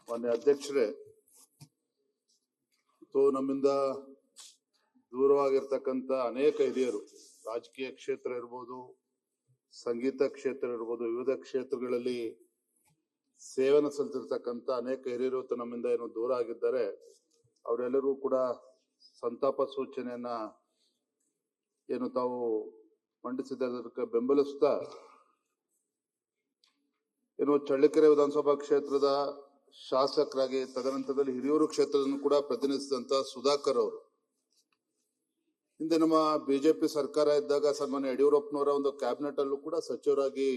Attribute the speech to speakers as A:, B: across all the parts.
A: ಮಾನ್ಯ ಅಧ್ಯಕ್ಷರೇ, ನಮ್ಮಿಂದ ದೂರವಾಗಿರ್ತಕ್ಕಂಥ ಅನೇಕ ಹಿರಿಯರು, ರಾಜಕೀಯ ಕ್ಷೇತ್ರ ಇರ್ಬೋದು, ಸಂಗೀತ ಕ್ಷೇತ್ರ ಇರ್ಬೋದು, ವಿವಿಧ ಕ್ಷೇತ್ರಗಳಲ್ಲಿ ಸೇವನೆ ಸಲ್ಲಿಸಿರ್ತಕ್ಕಂಥ ಅನೇಕ ಹಿರಿಯರು ನಮ್ಮಿಂದ ಏನು ದೂರ ಆಗಿದ್ದಾರೆ. ಅವರೆಲ್ಲರೂ ಕೂಡ ಸಂತಾಪ ಸೂಚನೆಯನ್ನ ಏನು ತಾವು ಮಂಡಿಸಿದ್ದಕ್ಕೆ ಬೆಂಬಲಿಸ್ತಾ, ಏನು ಚಳ್ಳಕೆರೆ ವಿಧಾನಸಭಾ ಕ್ಷೇತ್ರದ ಶಾಸಕರಾಗಿ ತದನಂತರದಲ್ಲಿ ಹಿರಿಯೂರು ಕ್ಷೇತ್ರವನ್ನು ಕೂಡ ಪ್ರತಿನಿಧಿಸಿದಂತ ಸುಧಾಕರ್ ಅವರು ಹಿಂದೆ ನಮ್ಮ ಬಿಜೆಪಿ ಸರ್ಕಾರ ಇದ್ದಾಗ ಸನ್ಮಾನ್ಯ ಯಡಿಯೂರಪ್ಪನವರ ಒಂದು ಕ್ಯಾಬಿನೆಟ್ ಅಲ್ಲೂ ಕೂಡ ಸಚಿವರಾಗಿ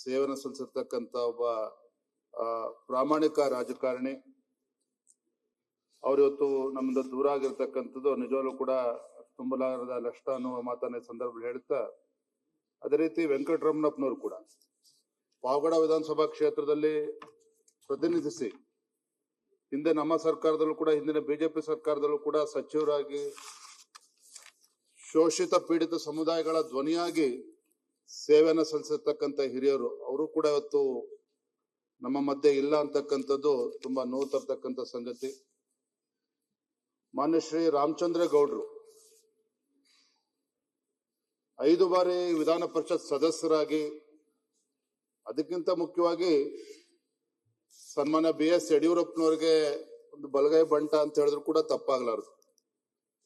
A: ಸೇವನೆ ಸಲ್ಲಿಸಿರ್ತಕ್ಕಂಥ ಒಬ್ಬ ಪ್ರಾಮಾಣಿಕ ರಾಜಕಾರಣಿ. ಅವರಿವತ್ತು ನಮ್ಮಿಂದ ದೂರ ಆಗಿರ್ತಕ್ಕಂಥದ್ದು ನಿಜವಾಗ್ಲೂ ಕೂಡ ತುಂಬಲಾರದ ನಷ್ಟ ಅನ್ನುವ ಮಾತನ್ನ ಸಂದರ್ಭದಲ್ಲಿ ಹೇಳ್ತಾ, ಅದೇ ರೀತಿ ವೆಂಕಟರಮಣಪ್ಪನವರು ಕೂಡ ಪಾವಗಡ ವಿಧಾನಸಭಾ ಕ್ಷೇತ್ರದಲ್ಲಿ ಪ್ರತಿನಿಧಿಸಿ ಹಿಂದೆ ನಮ್ಮ ಸರ್ಕಾರದಲ್ಲೂ ಕೂಡ, ಹಿಂದಿನ ಬಿಜೆಪಿ ಸರ್ಕಾರದಲ್ಲೂ ಕೂಡ ಸಚಿವರಾಗಿ ಶೋಷಿತ ಪೀಡಿತ ಸಮುದಾಯಗಳ ಧ್ವನಿಯಾಗಿ ಸೇವೆಯನ್ನು ಸಲ್ಲಿಸಿರ್ತಕ್ಕಂಥ ಹಿರಿಯರು. ಅವರು ಕೂಡ ಇವತ್ತು ನಮ್ಮ ಮಧ್ಯೆ ಇಲ್ಲ ಅಂತಕ್ಕಂಥದ್ದು ತುಂಬಾ ನೋವು ತರ್ತಕ್ಕಂಥ ಸಂಗತಿ. ಮಾನ್ಯ ಶ್ರೀ ರಾಮಚಂದ್ರ ಗೌಡ್ರು 5 ಬಾರಿ ವಿಧಾನ ಪರಿಷತ್ ಸದಸ್ಯರಾಗಿ, ಅದಕ್ಕಿಂತ ಮುಖ್ಯವಾಗಿ ಸನ್ಮಾನ್ಯ BS ಯಡಿಯೂರಪ್ಪನವರಿಗೆ ಒಂದು ಬಲಗೈ ಬಂಟ ಅಂತ ಹೇಳಿದ್ರು ಕೂಡ ತಪ್ಪಾಗ್ಲಾರ್ದು.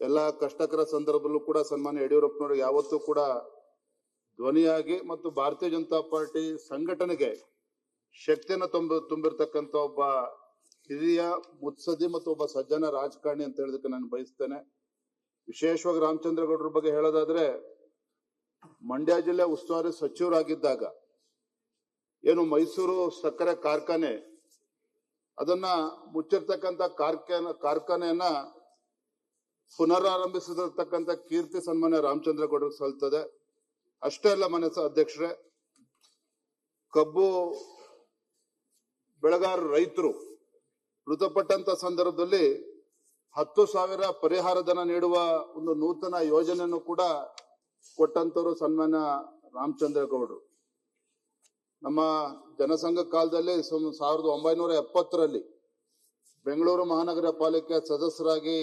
A: ಎಲ್ಲ ಕಷ್ಟಕರ ಸಂದರ್ಭದಲ್ಲೂ ಕೂಡ ಸನ್ಮಾನ್ಯ ಯಡಿಯೂರಪ್ಪನವ್ರಿಗೆ ಯಾವತ್ತೂ ಕೂಡ ಧ್ವನಿಯಾಗಿ ಮತ್ತು ಭಾರತೀಯ ಜನತಾ ಪಾರ್ಟಿ ಸಂಘಟನೆಗೆ ಶಕ್ತಿಯನ್ನು ತುಂಬಿರ್ತಕ್ಕಂಥ ಒಬ್ಬ ಹಿರಿಯ ಮುತ್ಸದಿ ಮತ್ತು ಒಬ್ಬ ಸಜ್ಜನ ರಾಜಕಾರಣಿ ಅಂತ ಹೇಳೋದಕ್ಕೆ ನಾನು ಬಯಸ್ತೇನೆ. ವಿಶೇಷವಾಗಿ ರಾಮಚಂದ್ರ ಗೌಡ್ರ ಬಗ್ಗೆ ಹೇಳೋದಾದ್ರೆ, ಮಂಡ್ಯ ಜಿಲ್ಲೆ ಉಸ್ತುವಾರಿ ಸಚಿವರಾಗಿದ್ದಾಗ ಏನು ಮೈಸೂರು ಸಕ್ಕರೆ ಕಾರ್ಖಾನೆ ಅದನ್ನ ಮುಚ್ಚಿರ್ತಕ್ಕಂಥ ಕಾರ್ಖಾನೆಯನ್ನ ಪುನರಾರಂಭಿಸಿರ್ತಕ್ಕಂಥ ಕೀರ್ತಿ ಸನ್ಮಾನ್ಯ ರಾಮಚಂದ್ರ ಗೌಡ್ರಿಗೆ ಸಲ್ತದೆ. ಅಷ್ಟೇ ಅಲ್ಲ ಮಾನ್ಯ ಅಧ್ಯಕ್ಷರೇ, ಕಬ್ಬು ಬೆಳೆಗಾರರು ರೈತರು ಮೃತಪಟ್ಟಂತ ಸಂದರ್ಭದಲ್ಲಿ 10,000 ಪರಿಹಾರ ಧನ ನೀಡುವ ಒಂದು ನೂತನ ಯೋಜನೆಯನ್ನು ಕೂಡ ಕೊಟ್ಟಂತವರು ಸನ್ಮಾನ್ಯ ರಾಮಚಂದ್ರ ಗೌಡ್ರು. ನಮ್ಮ ಜನಸಂಘ ಕಾಲದಲ್ಲಿ 1970ರಲ್ಲಿ ಬೆಂಗಳೂರು ಮಹಾನಗರ ಪಾಲಿಕೆ ಸದಸ್ಯರಾಗಿ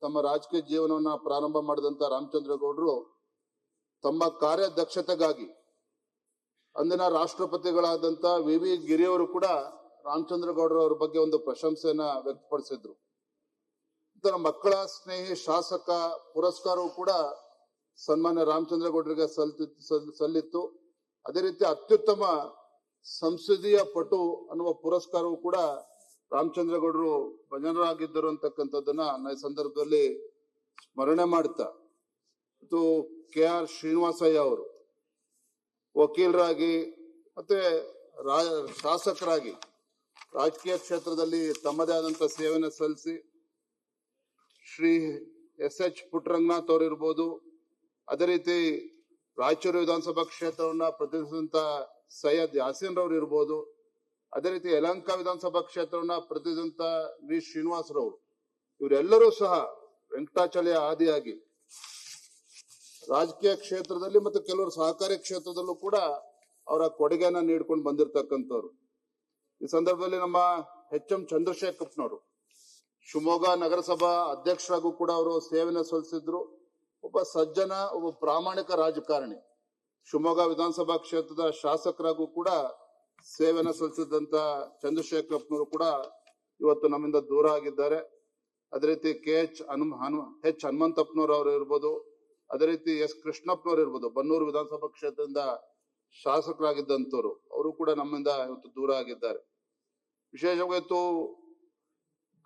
A: ತಮ್ಮ ರಾಜಕೀಯ ಜೀವನವನ್ನ ಪ್ರಾರಂಭ ಮಾಡಿದಂತ ರಾಮಚಂದ್ರ ಗೌಡ್ರು ತಮ್ಮ ಕಾರ್ಯದಕ್ಷತೆಗಾಗಿ ಅಂದಿನ ರಾಷ್ಟ್ರಪತಿಗಳಾದಂತ VV ಗಿರಿ ಅವರು ಕೂಡ ರಾಮಚಂದ್ರ ಗೌಡ್ರ ಅವ್ರ ಬಗ್ಗೆ ಒಂದು ಪ್ರಶಂಸೆಯನ್ನ ವ್ಯಕ್ತಪಡಿಸಿದ್ರು. ಮಕ್ಕಳ ಸ್ನೇಹಿ ಶಾಸಕ ಪುರಸ್ಕಾರವೂ ಕೂಡ ಸನ್ಮಾನ್ಯ ರಾಮಚಂದ್ರ ಗೌಡ್ರಿಗೆ ಸಲ್ಲಿತ್ತು. ಅದೇ ರೀತಿ ಅತ್ಯುತ್ತಮ ಸಂಸದೀಯ ಪಟು ಅನ್ನುವ ಪುರಸ್ಕಾರವೂ ಕೂಡ ರಾಮಚಂದ್ರ ಗೌಡರು ಭಜನರಾಗಿದ್ದರು ಅಂತಕ್ಕಂಥದ್ದನ್ನ ಈ ಸಂದರ್ಭದಲ್ಲಿ ಸ್ಮರಣೆ ಮಾಡ್ತಾ, ಮತ್ತು KR ಶ್ರೀನಿವಾಸಯ್ಯ ಅವರು ವಕೀಲರಾಗಿ ಮತ್ತೆ ಶಾಸಕರಾಗಿ ರಾಜಕೀಯ ಕ್ಷೇತ್ರದಲ್ಲಿ ತಮ್ಮದೇ ಆದಂತ ಸೇವೆಯನ್ನು ಸಲ್ಲಿಸಿ, ಶ್ರೀ SH ಪುಟ್ಟರಂಗನಾಥ್ ಅವರು ಇರ್ಬೋದು, ಅದೇ ರೀತಿ ರಾಯಚೂರು ವಿಧಾನಸಭಾ ಕ್ಷೇತ್ರವನ್ನ ಪ್ರತಿನಿಧಿಸಿದಂತ ಸೈಯದ್ ಯಾಸೀನ್ ರವರು ಇರ್ಬೋದು, ಅದೇ ರೀತಿ ಯಲಹಂಕ ವಿಧಾನಸಭಾ ಕ್ಷೇತ್ರವನ್ನ ಪ್ರತಿನಿಧಿಸಿದಂತ V ಶ್ರೀನಿವಾಸರವರು, ಇವರೆಲ್ಲರೂ ಸಹ ವೆಂಕಟಾಚಲಯ ಆದಿಯಾಗಿ ರಾಜಕೀಯ ಕ್ಷೇತ್ರದಲ್ಲಿ ಮತ್ತು ಕೆಲವರು ಸಹಕಾರಿ ಕ್ಷೇತ್ರದಲ್ಲೂ ಕೂಡ ಅವರ ಕೊಡುಗೆಯನ್ನ ನೀಡ್ಕೊಂಡು ಬಂದಿರತಕ್ಕಂಥವ್ರು. ಈ ಸಂದರ್ಭದಲ್ಲಿ ನಮ್ಮ HM ಚಂದ್ರಶೇಖರಪ್ಪನವರು ಶಿವಮೊಗ್ಗ ನಗರಸಭಾ ಅಧ್ಯಕ್ಷರಾಗೂ ಕೂಡ ಅವರು ಸೇವೆಯನ್ನು ಸಲ್ಲಿಸಿದ್ರು. ಒಬ್ಬ ಸಜ್ಜನ, ಒಬ್ಬ ಪ್ರಾಮಾಣಿಕ ರಾಜಕಾರಣಿ. ಶಿವಮೊಗ್ಗ ವಿಧಾನಸಭಾ ಕ್ಷೇತ್ರದ ಶಾಸಕರಾಗೂ ಕೂಡ ಸೇವೆಯನ್ನು ಸಲ್ಲಿಸಿದಂತ ಚಂದ್ರಶೇಖರಪ್ಪನವರು ಕೂಡ ಇವತ್ತು ನಮ್ಮಿಂದ ದೂರ ಆಗಿದ್ದಾರೆ. ಅದೇ ರೀತಿ H ಹನುಮಂತಪ್ಪನವರು ಅವರು ಇರ್ಬೋದು, ಅದೇ ರೀತಿ S ಕೃಷ್ಣಪ್ಪನವರು ಇರ್ಬೋದು, ಬನ್ನೂರು ವಿಧಾನಸಭಾ ಕ್ಷೇತ್ರದಿಂದ ಶಾಸಕರಾಗಿದ್ದಂಥವ್ರು, ಅವರು ಕೂಡ ನಮ್ಮಿಂದ ಇವತ್ತು ದೂರ ಆಗಿದ್ದಾರೆ. ವಿಶೇಷವಾಗಿ ಇವತ್ತು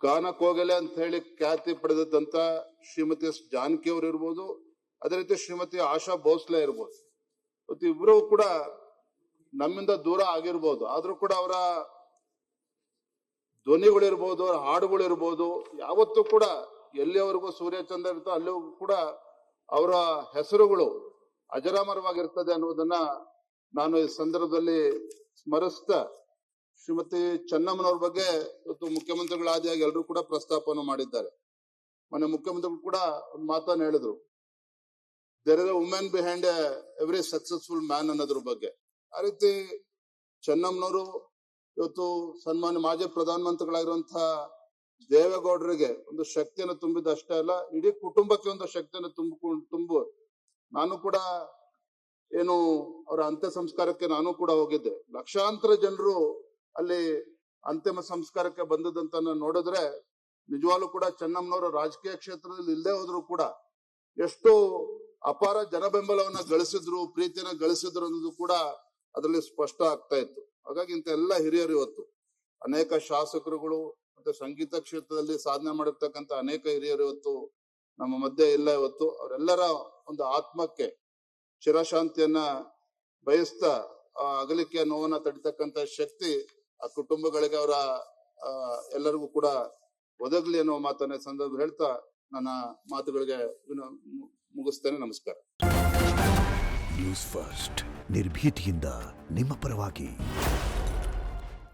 A: ಗಾನ ಕೋಗಿಲೆ ಅಂತ ಹೇಳಿ ಖ್ಯಾತಿ ಪಡೆದಂತ ಶ್ರೀಮತಿ S ಜಾನಕಿ ಅವರು ಇರ್ಬೋದು, ಅದೇ ರೀತಿ ಶ್ರೀಮತಿ ಆಶಾ ಭೋಸ್ಲೆ ಇರ್ಬೋದು. ಇವತ್ತು ಇಬ್ರು ಕೂಡ ನಮ್ಮಿಂದ ದೂರ ಆಗಿರ್ಬೋದು, ಆದ್ರೂ ಕೂಡ ಅವರ ಧ್ವನಿಗಳಿರ್ಬೋದು, ಅವರ ಹಾಡುಗಳಿರ್ಬೋದು, ಯಾವತ್ತೂ ಕೂಡ ಎಲ್ಲಿಯವರೆಗೂ ಸೂರ್ಯಚಂದ್ರ ಇರ್ತೋ ಅಲ್ಲಿವರೆಗೂ ಕೂಡ ಅವರ ಹೆಸರುಗಳು ಅಜರಾಮರವಾಗಿರ್ತದೆ ಅನ್ನೋದನ್ನ ನಾನು ಈ ಸಂದರ್ಭದಲ್ಲಿ ಸ್ಮರಿಸ್ತಾ, ಶ್ರೀಮತಿ ಚೆನ್ನಮ್ಮನವ್ರ ಬಗ್ಗೆ ಇವತ್ತು ಮುಖ್ಯಮಂತ್ರಿಗಳಾದಿಯಾಗಿ ಎಲ್ಲರೂ ಕೂಡ ಪ್ರಸ್ತಾಪವನ್ನು ಮಾಡಿದ್ದಾರೆ. ಮೊನ್ನೆ ಮುಖ್ಯಮಂತ್ರಿಗಳು ಕೂಡ ಒಂದು ಮಾತನ್ನು ಹೇಳಿದ್ರು, there is a women behind every successful man ಅನ್ನೋದ್ರ ಬಗ್ಗೆ. ಆ ರೀತಿ ಚೆನ್ನಮ್ಮನವರು ಇವತ್ತು ಸನ್ಮಾನ್ಯ ಮಾಜಿ ಪ್ರಧಾನಮಂತ್ರಿಗಳಾಗಿರುವಂತಹ ದೇವೇಗೌಡರಿಗೆ ಒಂದು ಶಕ್ತಿಯನ್ನು ತುಂಬಿದ ಅಷ್ಟೇ ಅಲ್ಲ, ಇಡೀ ಕುಟುಂಬಕ್ಕೆ ಒಂದು ಶಕ್ತಿಯನ್ನು ತುಂಬು ನಾನು ಕೂಡ ಏನು ಅವರ ಅಂತ್ಯ ಸಂಸ್ಕಾರಕ್ಕೆ ನಾನು ಕೂಡ ಹೋಗಿದ್ದೆ. ಲಕ್ಷಾಂತರ ಜನರು ಅಲ್ಲಿ ಅಂತಿಮ ಸಂಸ್ಕಾರಕ್ಕೆ ಬಂದದಂತ ನೋಡಿದ್ರೆ ನಿಜವಾಗ್ಲೂ ಕೂಡ ಚೆನ್ನಮ್ಮನವರ ರಾಜಕೀಯ ಕ್ಷೇತ್ರದಲ್ಲಿ ಇಲ್ಲದೆ ಹೋದ್ರು ಕೂಡ ಎಷ್ಟು ಅಪಾರ ಜನ ಬೆಂಬಲವನ್ನ ಗಳಿಸಿದ್ರು, ಪ್ರೀತಿಯನ್ನ ಗಳಿಸಿದ್ರು ಅನ್ನೋದು ಕೂಡ ಅದರಲ್ಲಿ ಸ್ಪಷ್ಟ ಆಗ್ತಾ ಇತ್ತು. ಹಾಗಾಗಿ ಇಂತ ಎಲ್ಲ ಹಿರಿಯರು ಇವತ್ತು ಅನೇಕ ಶಾಸಕರುಗಳು ಮತ್ತೆ ಸಂಗೀತ ಕ್ಷೇತ್ರದಲ್ಲಿ ಸಾಧನೆ ಮಾಡಿರ್ತಕ್ಕಂಥ ಅನೇಕ ಹಿರಿಯರು ಇವತ್ತು ನಮ್ಮ ಮಧ್ಯೆ ಇಲ್ಲ. ಇವತ್ತು ಅವರೆಲ್ಲರ ಒಂದು ಆತ್ಮಕ್ಕೆ ಚಿರಶಾಂತಿಯನ್ನ ಬಯಸ್ತಾ ಆ ಅಗಲಿಕೆಯ ನೋವನ್ನ ತಡಿತಕ್ಕಂತ ಶಕ್ತಿ ಆ ಕುಟುಂಬಗಳಿಗೆ ಅವರ ಎಲ್ಲರಿಗೂ ಕೂಡ ಒದಗ್ಲಿ ಅನ್ನೋ ಮಾತನ್ನ ಸಂದರ್ಭ ಹೇಳ್ತಾ ನನ್ನ ಮಾತುಗಳಿಗೆ ಮುಗಿಸ್ತೇನೆ. ನಮಸ್ಕಾರ.
B: ನ್ಯೂಸ್ ಫಸ್ಟ್ ನಿರ್ಭೀತಿಯಿಂದ ನಿಮ್ಮ ಪರವಾಗಿ.